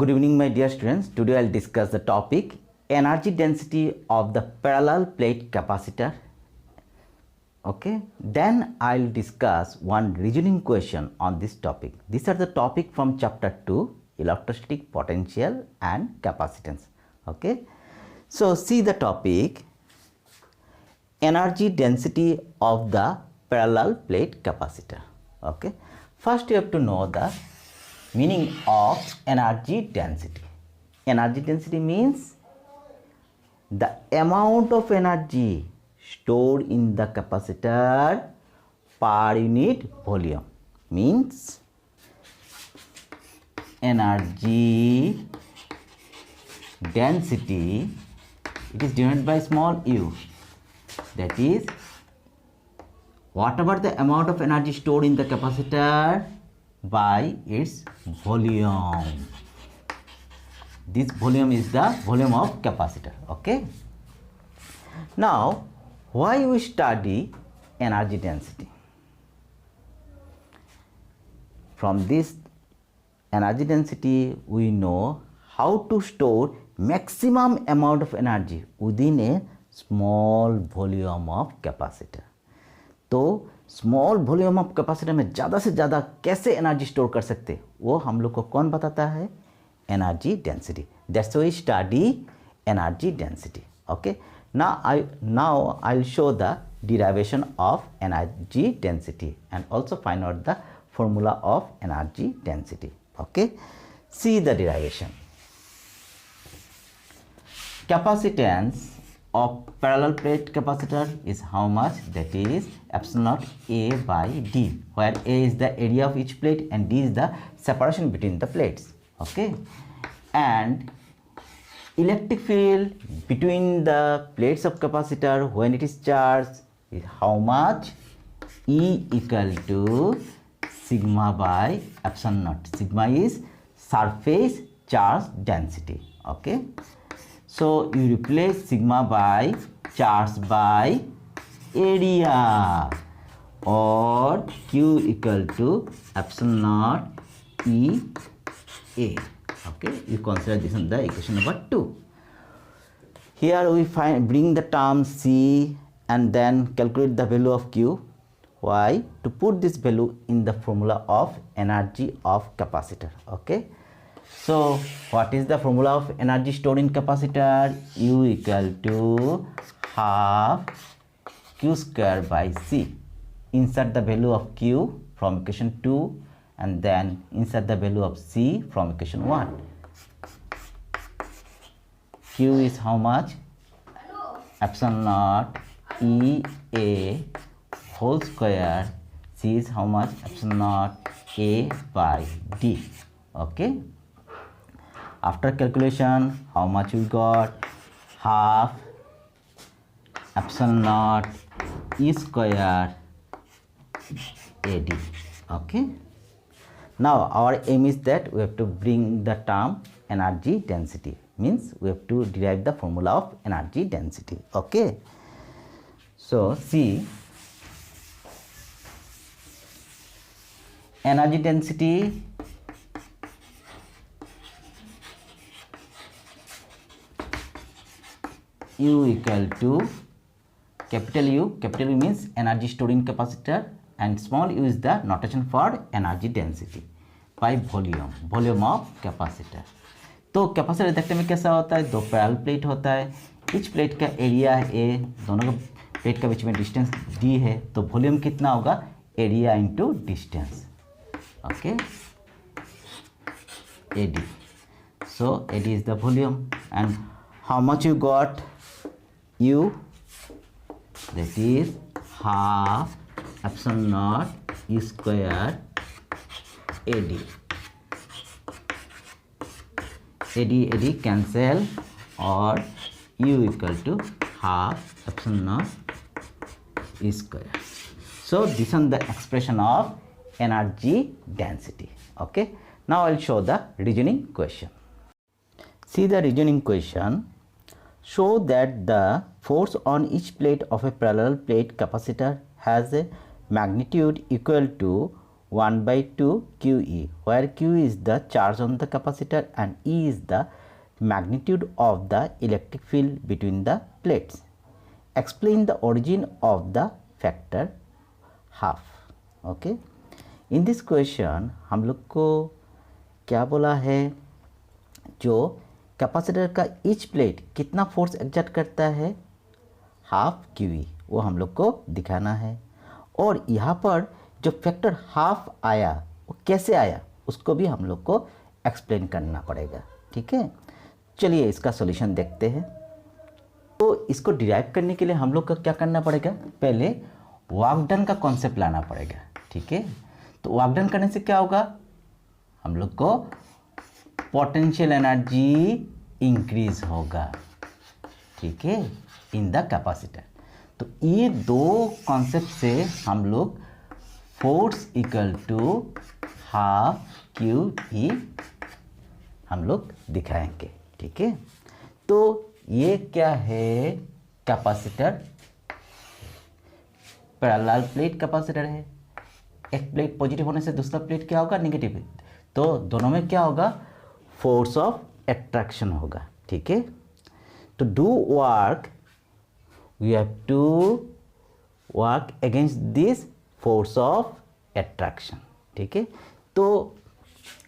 Good evening, my dear students. Today I'll discuss the topic energy density of the parallel plate capacitor. Okay, then I'll discuss one reasoning question on this topic. These are the topic from chapter 2, electrostatic potential and capacitance. Okay, so see the topic energy density of the parallel plate capacitor. Okay, first you have to know the meaning of energy density. Energy density means the amount of energy stored in the capacitor per unit volume, means energy density, it is denoted by small u, that is whatever the amount of energy stored in the capacitor by its volume. This volume is the volume of capacitor. Okay, now why we study energy density? From this energy density we know how to store maximum amount of energy within a small volume of capacitor. तो small volume of capacitor में ज़्यादा से ज़्यादा कैसे energy store कर सकते वो हम लोग को कौन बताता है? Energy density. That's why study energy density. Okay, now I will show the derivation of energy density and also find out the formula of energy density. Okay, see the derivation. Capacitance of parallel plate capacitor is how much? That is epsilon naught A by D, where A is the area of each plate and D is the separation between the plates. Okay, and electric field between the plates of capacitor when it is charged is how much? E equal to sigma by epsilon naught. Sigma is surface charge density. Okay, so you replace sigma by charge by area, or Q equal to epsilon naught E A. Okay, you consider this in the equation number 2. Here we bring the term C and then calculate the value of Q. Why? To put this value in the formula of energy of capacitor. Okay, so what is the formula of energy stored in capacitor? U equal to half Q square by C. Insert the value of Q from equation 2 and then insert the value of C from equation 1. Q is how much? Epsilon naught E A whole square. C is how much? Epsilon naught A by D. Okay, after calculation how much we got? Half epsilon naught E square AD. Okay, now our aim is that we have to bring the term energy density, means we have to derive the formula of energy density. Okay, so see, energy density U equal to capital U. Capital U means energy stored in capacitor and small u is the notation for energy density by volume, volume of capacitor. तो capacitor देखने में कैसा होता है? दो parallel plate होता है, etch plate का एरिया ए, दोनों का प्लेट के बीच में डिस्टेंस डी है, तो वॉल्यूम कितना होगा? Area into distance. Okay, AD. So AD is the volume and how much you got? U, that is half epsilon naught E square AD. AD cancel, or U equal to half epsilon naught E square. So this is the expression of energy density. Okay, now I'll show the reasoning question. See the reasoning question. Show that the force on each plate of a parallel plate capacitor has a magnitude equal to 1/2 QE, where Q is the charge on the capacitor and E is the magnitude of the electric field between the plates. Explain the origin of the factor half. Okay, in this question हम लोग को क्या बोला है, जो capacitor का each plate कितना force exert करता है, हाफ QE, वो हम लोग को दिखाना है। और यहाँ पर जो फैक्टर हाफ आया वो कैसे आया उसको भी हम लोग को एक्सप्लेन करना पड़ेगा। ठीक है, चलिए इसका सॉल्यूशन देखते हैं। तो इसको डिराइव करने के लिए हम लोग को क्या करना पड़ेगा, पहले वर्क डन का कॉन्सेप्ट लाना पड़ेगा। ठीक है, तो वर्क डन करने से क्या होगा, हम लोग को पोटेंशियल एनर्जी इंक्रीज होगा। ठीक है, इन द कैपेसिटर। तो ये दो कॉन्सेप्ट से हम लोग force equal to half QE हम लोग दिखाएंगे। ठीक है, तो ये क्या है, कैपेसिटर, पैरेलल प्लेट कैपेसिटर है। एक प्लेट पॉजिटिव होने से दूसरा प्लेट क्या होगा, नेगेटिव, तो दोनों में क्या होगा, फोर्स ऑफ अट्रैक्शन होगा। ठीक है, तो do work we have to work against this force of attraction. ठीक है, तो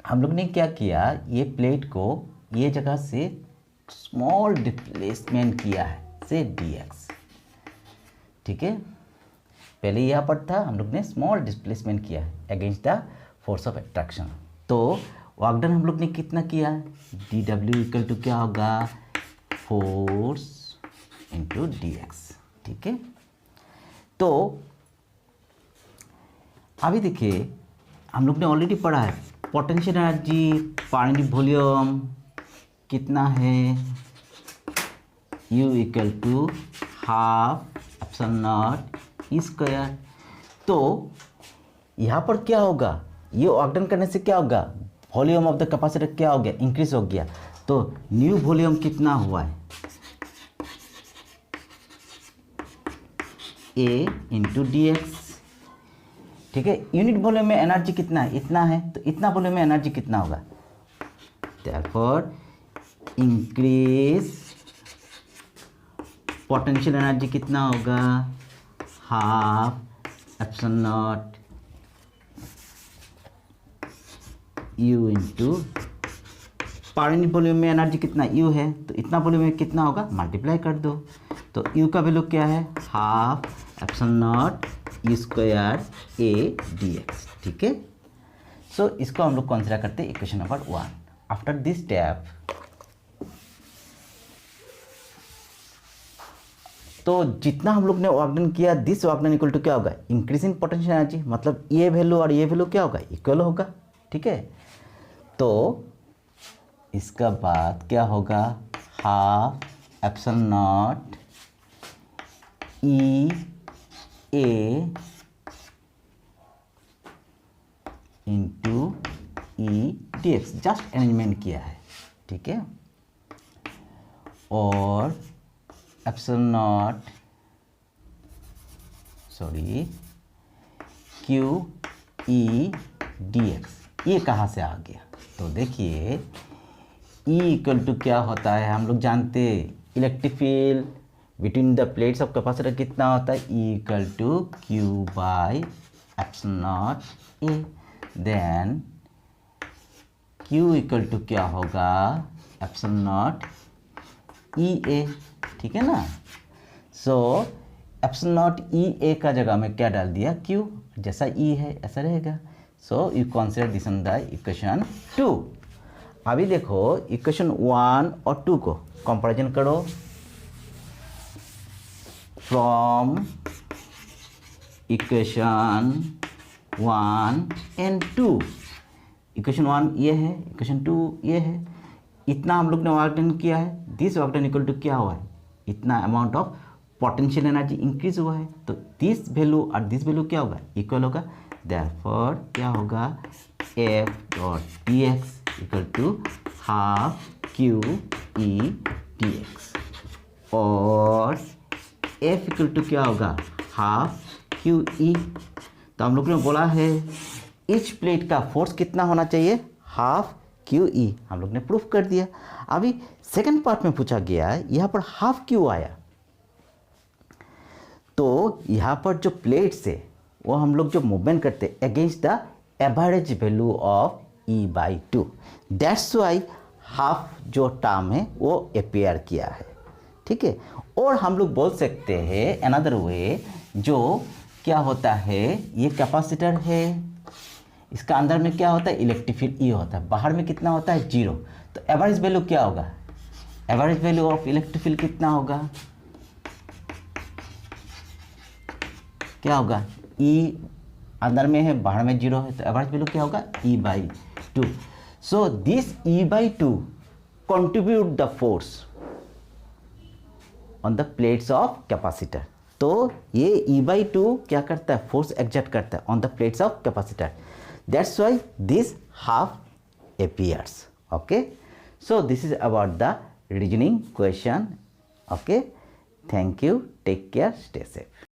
हम लोग ने क्या किया, ये प्लेट को ये जगह से स्मॉल डिस्प्लेसमेंट किया है, से dx। ठीक है, पहले यहाँ पर था, हम लोग ने स्मॉल डिस्प्लेसमेंट किया है against the force of attraction. तो वर्क डन हम लोग ने कितना किया, dw इक्वल टू क्या होगा, फोर्स इंटू dx। ठीक है, तो अभी देखिए हम लोग ने ऑलरेडी पढ़ा है potential energy per unit volume कितना है, U equal to half epsilon naught E square. तो यहाँ पर क्या होगा, ये वर्क डन करने से क्या होगा, वॉल्यूम ऑफ द कैपेसिटर क्या हो गया, इंक्रीज हो गया। तो न्यू वॉल्यूम कितना हुआ है, A इंटू dx। ठीक है, यूनिट वॉल्यूम में एनर्जी कितना है, इतना है, तो इतना वॉल्यूम में एनर्जी कितना होगा, देयरफॉर इंक्रीज पोटेंशियल एनर्जी कितना होगा, half epsilon not U into पर यूनिट वॉल्यूम में एनर्जी कितना U है, तो इतना वॉल्यूम में कितना होगा, मल्टीप्लाई कर दो। तो U का वैल्यू क्या है, half epsilon naught E square A dx। ठीक है, सो इसको हम लोग कंसीडर करते हैं equation number 1। After this step, तो जितना हम लोग ने वर्क डन किया, this work done equal to क्या होगा, इंक्रीज इन पोटेंशियल एनर्जी, मतलब ये वैल्यू और ये वैल्यू क्या होगा, इक्वल होगा। ठीक है, तो इसका बाद क्या होगा, हाफ एप्सिलॉन नॉट ई ए इंटू ई dx, जस्ट अरेंजमेंट किया है। ठीक है, और एप्सिलॉन नॉट QE dx, ये कहाँ से आ गया, तो देखिए E इक्वल टू क्या होता है, हम लोग जानते हैं electric field between the plates of capacitor कितना होता है, E equal to Q by epsilon naught A। Then Q equal to क्या होगा, एप्सिलॉन नॉट EA। ठीक है ना, सो एप्सिलॉन नॉट EA का जगह में क्या डाल दिया, Q, जैसा E है ऐसा रहेगा। So you consider this on the equation 2। अभी देखो इक्वेशन 1 और 2 को कंपैरिजन करो। फ्रॉम इक्वेशन 1 एंड 2, इक्वेशन 1 ये है, इक्वेशन 2 ये है, इतना हम लोग ने वर्क डन किया है, this work done equal to क्या हुआ है, इतना amount of potential energy increase हुआ है। तो दिस वैल्यू और दिस वैल्यू क्या होगा, इक्वल होगा, देयरफॉर क्या होगा, F dot dx equal to half QE dx, और F इक्वल टू क्या होगा, हाफ QE। तो हम लोग ने बोला है इच प्लेट का फोर्स कितना होना चाहिए, हाफ क्यू ई, हम लोग ने प्रूफ कर दिया। अभी सेकंड पार्ट में पूछा गया है, यहाँ पर हाफ क्यू आया, तो यहाँ पर जो प्लेट्स है वो हम लोग जो मूवमेंट करते हैं against the average value of E by to, that's why half जो टर्म है वो अपेयर किया है, ठीक है। और हम लोग बोल सकते हैं अनदर वे, जो क्या होता है, ये कैपेसिटर है, इसका अंदर में क्या होता है, इलेक्ट्रिक फील्ड ई होता है, बाहर में कितना होता है, जीरो, तो एवरेज वैल्यू क्या होगा, average value of electric field कितना होगा, क्या होगा, ई अंदर में है बाहर में जीरो है, तो एवरेज वैल्यू क्या होगा, E by two. So this E by two contribute the force on the plates of capacitor, तो ये ई बाई टू क्या करता है, फोर्स एग्जर्ट करता है on the plates of capacitor, that's why this half appears. Okay, so this is about the reasoning question. Okay, thank you, take care, stay safe.